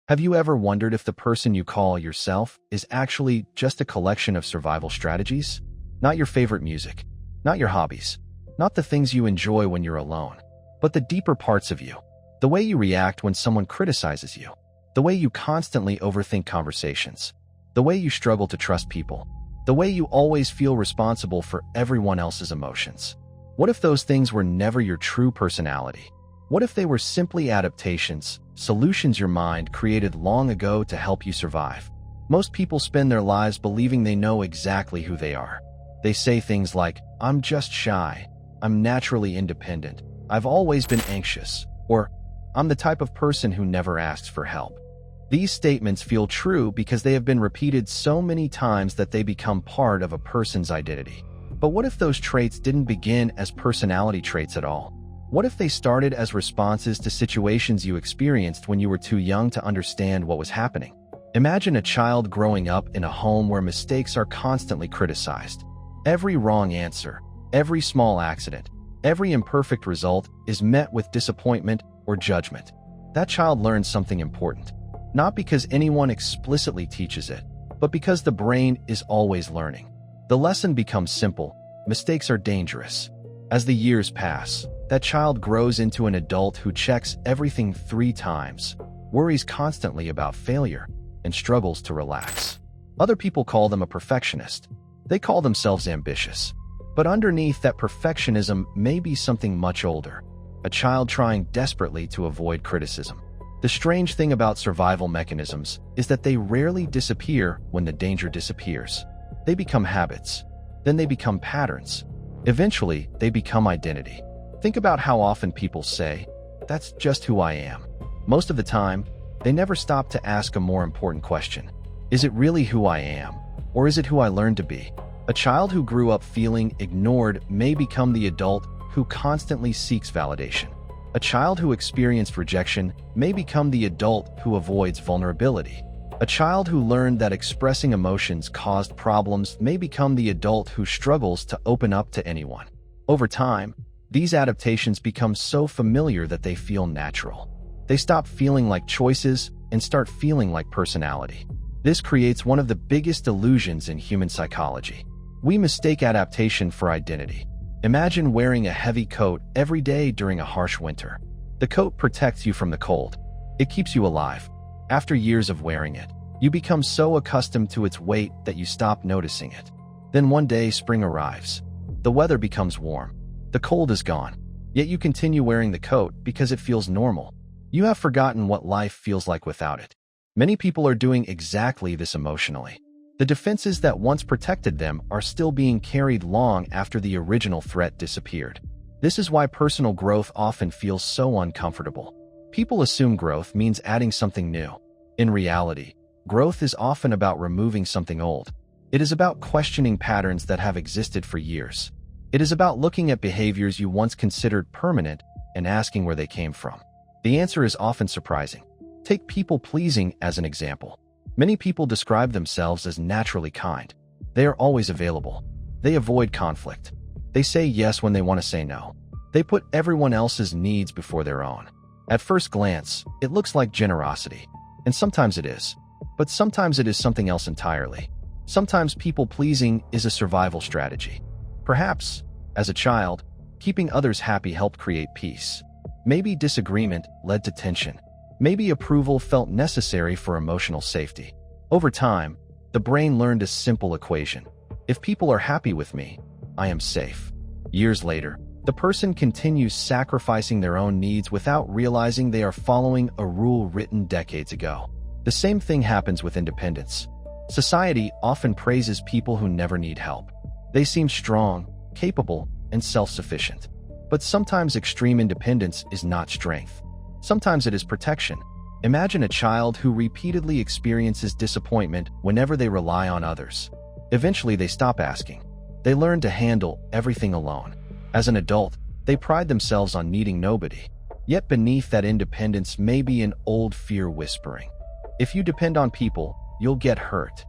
Have you ever wondered if the person you call yourself is actually just a collection of survival strategies? Not your favorite music, not your hobbies, not the things you enjoy when you're alone, but the deeper parts of you. The way you react when someone criticizes you, the way you constantly overthink conversations, the way you struggle to trust people, the way you always feel responsible for everyone else's emotions. What if those things were never your true personality? What if they were simply adaptations, solutions your mind created long ago to help you survive? Most people spend their lives believing they know exactly who they are. They say things like, "I'm just shy," "I'm naturally independent," "I've always been anxious," or "I'm the type of person who never asks for help." These statements feel true because they have been repeated so many times that they become part of a person's identity. But what if those traits didn't begin as personality traits at all? What if they started as responses to situations you experienced when you were too young to understand what was happening? Imagine a child growing up in a home where mistakes are constantly criticized. Every wrong answer, every small accident, every imperfect result is met with disappointment or judgment. That child learns something important, not because anyone explicitly teaches it, but because the brain is always learning. The lesson becomes simple: mistakes are dangerous. As the years pass, that child grows into an adult who checks everything 3 times, worries constantly about failure, and struggles to relax. Other people call them a perfectionist. They call themselves ambitious. But underneath that perfectionism may be something much older, a child trying desperately to avoid criticism. The strange thing about survival mechanisms is that they rarely disappear when the danger disappears. They become habits. Then they become patterns. Eventually, they become identity. Think about how often people say, "That's just who I am." Most of the time, they never stop to ask a more important question. Is it really who I am? Or is it who I learned to be? A child who grew up feeling ignored may become the adult who constantly seeks validation. A child who experienced rejection may become the adult who avoids vulnerability. A child who learned that expressing emotions caused problems may become the adult who struggles to open up to anyone. Over time, these adaptations become so familiar that they feel natural. They stop feeling like choices and start feeling like personality. This creates one of the biggest illusions in human psychology. We mistake adaptation for identity. Imagine wearing a heavy coat every day during a harsh winter. The coat protects you from the cold. It keeps you alive. After years of wearing it, you become so accustomed to its weight that you stop noticing it. Then one day spring arrives. The weather becomes warm. The cold is gone. Yet you continue wearing the coat because it feels normal. You have forgotten what life feels like without it. Many people are doing exactly this emotionally. The defenses that once protected them are still being carried long after the original threat disappeared. This is why personal growth often feels so uncomfortable. People assume growth means adding something new. In reality, growth is often about removing something old. It is about questioning patterns that have existed for years. It is about looking at behaviors you once considered permanent and asking where they came from. The answer is often surprising. Take people-pleasing as an example. Many people describe themselves as naturally kind. They are always available. They avoid conflict. They say yes when they want to say no. They put everyone else's needs before their own. At first glance, it looks like generosity. And sometimes it is. But sometimes it is something else entirely. Sometimes people-pleasing is a survival strategy. Perhaps, as a child, keeping others happy helped create peace. Maybe disagreement led to tension. Maybe approval felt necessary for emotional safety. Over time, the brain learned a simple equation. If people are happy with me, I am safe. Years later, the person continues sacrificing their own needs without realizing they are following a rule written decades ago. The same thing happens with independence. Society often praises people who never need help. They seem strong, capable, and self-sufficient. But sometimes extreme independence is not strength. Sometimes it is protection. Imagine a child who repeatedly experiences disappointment whenever they rely on others. Eventually, they stop asking. They learn to handle everything alone. As an adult, they pride themselves on needing nobody. Yet beneath that independence may be an old fear whispering. If you depend on people, you'll get hurt.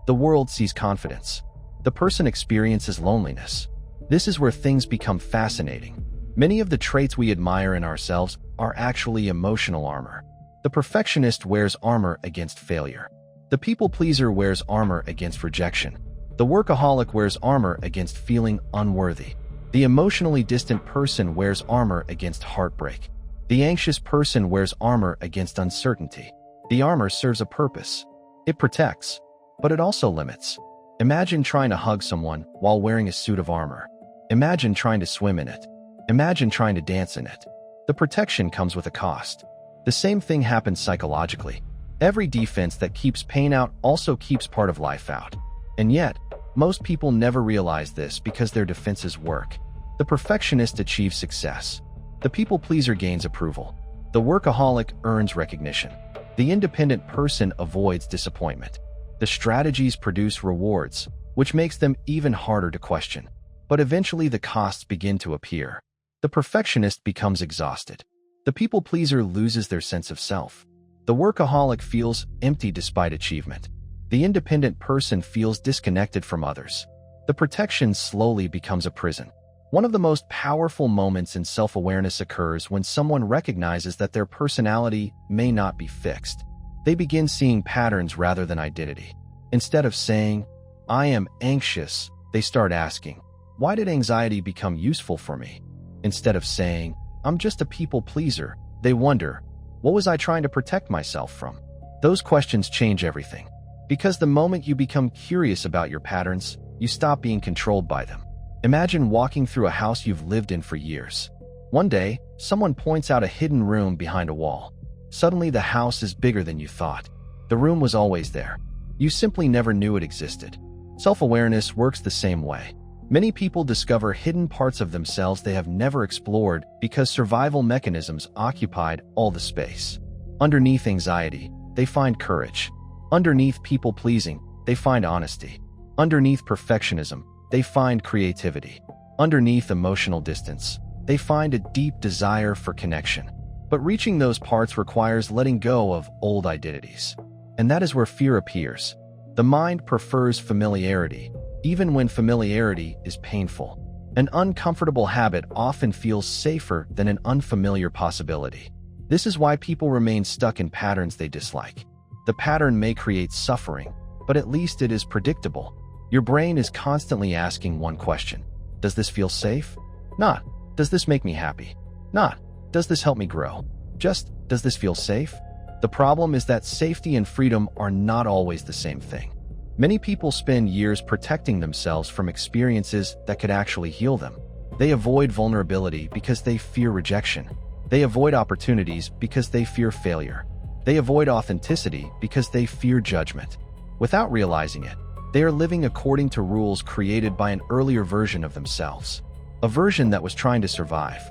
The world sees confidence. The person experiences loneliness. This is where things become fascinating. Many of the traits we admire in ourselves are actually emotional armor. The The perfectionist wears armor against failure. The people pleaser wears armor against rejection. The workaholic wears armor against feeling unworthy. The emotionally distant person wears armor against heartbreak. The anxious person wears armor against uncertainty. The armor serves a purpose. It protects, but it also limits. Imagine trying to hug someone while wearing a suit of armor. Imagine trying to swim in it. Imagine trying to dance in it. The protection comes with a cost. The same thing happens psychologically. Every defense that keeps pain out also keeps part of life out. And yet, most people never realize this because their defenses work. The perfectionist achieves success. The people pleaser gains approval. The workaholic earns recognition. The independent person avoids disappointment. The strategies produce rewards, which makes them even harder to question. But eventually the costs begin to appear. The perfectionist becomes exhausted. The people pleaser loses their sense of self. The workaholic feels empty despite achievement. The independent person feels disconnected from others. The protection slowly becomes a prison. One of the most powerful moments in self-awareness occurs when someone recognizes that their personality may not be fixed. They begin seeing patterns rather than identity. Instead of saying, "I am anxious," they start asking, "Why did anxiety become useful for me?" Instead of saying, "I'm just a people pleaser," they wonder, "What was I trying to protect myself from?" Those questions change everything. Because the moment you become curious about your patterns, you stop being controlled by them. Imagine walking through a house you've lived in for years. One day, someone points out a hidden room behind a wall. Suddenly, the house is bigger than you thought. The room was always there. You simply never knew it existed. Self-awareness works the same way. Many people discover hidden parts of themselves they have never explored because survival mechanisms occupied all the space. Underneath anxiety, they find courage. Underneath people-pleasing, they find honesty. Underneath perfectionism, they find creativity. Underneath emotional distance, they find a deep desire for connection. But reaching those parts requires letting go of old identities. And that is where fear appears. The mind prefers familiarity, even when familiarity is painful. An uncomfortable habit often feels safer than an unfamiliar possibility. This is why people remain stuck in patterns they dislike. The pattern may create suffering, but at least it is predictable. Your brain is constantly asking one question. Does this feel safe? Not, does this make me happy? Not, does this help me grow? Just, does this feel safe? The problem is that safety and freedom are not always the same thing. Many people spend years protecting themselves from experiences that could actually heal them. They avoid vulnerability because they fear rejection. They avoid opportunities because they fear failure. They avoid authenticity because they fear judgment. Without realizing it, they are living according to rules created by an earlier version of themselves. A version that was trying to survive.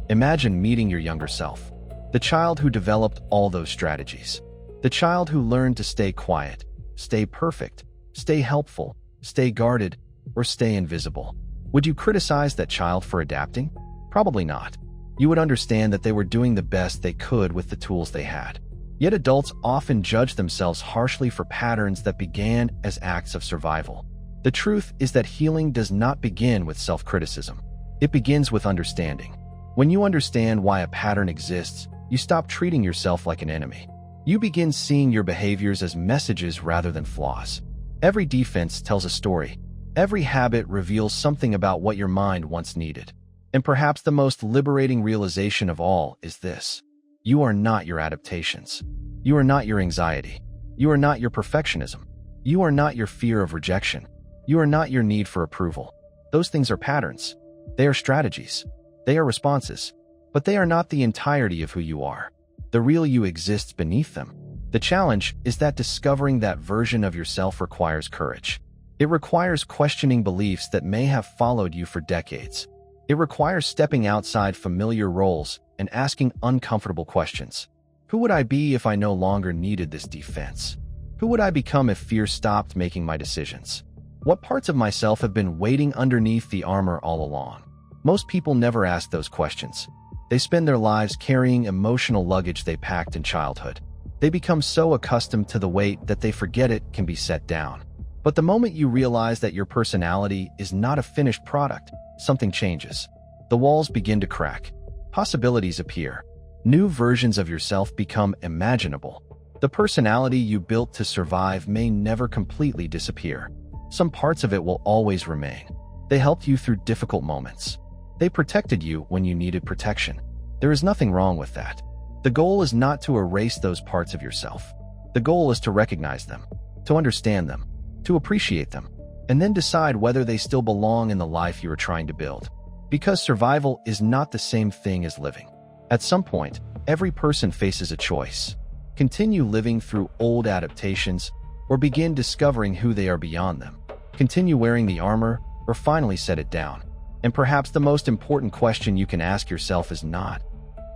Imagine meeting your younger self. The child who developed all those strategies. The child who learned to stay quiet, stay perfect, stay helpful, stay guarded, or stay invisible. Would you criticize that child for adapting? Probably not. You would understand that they were doing the best they could with the tools they had. Yet adults often judge themselves harshly for patterns that began as acts of survival. The truth is that healing does not begin with self-criticism. It begins with understanding. When you understand why a pattern exists, you stop treating yourself like an enemy. You begin seeing your behaviors as messages rather than flaws. Every defense tells a story. Every habit reveals something about what your mind once needed. And perhaps the most liberating realization of all is this. You are not your adaptations. You are not your anxiety. You are not your perfectionism. You are not your fear of rejection. You are not your need for approval. Those things are patterns. They are strategies. They are responses. But they are not the entirety of who you are. The real you exists beneath them. The challenge is that discovering that version of yourself requires courage. It requires questioning beliefs that may have followed you for decades. It requires stepping outside familiar roles and asking uncomfortable questions. Who would I be if I no longer needed this defense? Who would I become if fear stopped making my decisions? What parts of myself have been waiting underneath the armor all along? Most people never ask those questions. They spend their lives carrying emotional luggage they packed in childhood. They become so accustomed to the weight that they forget it can be set down. But the moment you realize that your personality is not a finished product, something changes. The walls begin to crack. Possibilities appear. New versions of yourself become imaginable. The personality you built to survive may never completely disappear. Some parts of it will always remain. They helped you through difficult moments. They protected you when you needed protection. There is nothing wrong with that. The goal is not to erase those parts of yourself. The goal is to recognize them, to understand them, to appreciate them, and then decide whether they still belong in the life you are trying to build. Because survival is not the same thing as living. At some point, every person faces a choice. Continue living through old adaptations, or begin discovering who they are beyond them. Continue wearing the armor, or finally set it down. And perhaps the most important question you can ask yourself is not,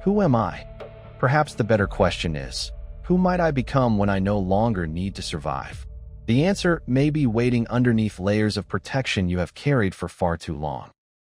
"Who am I?" Perhaps the better question is, "Who might I become when I no longer need to survive?" The answer may be waiting underneath layers of protection you have carried for far too long.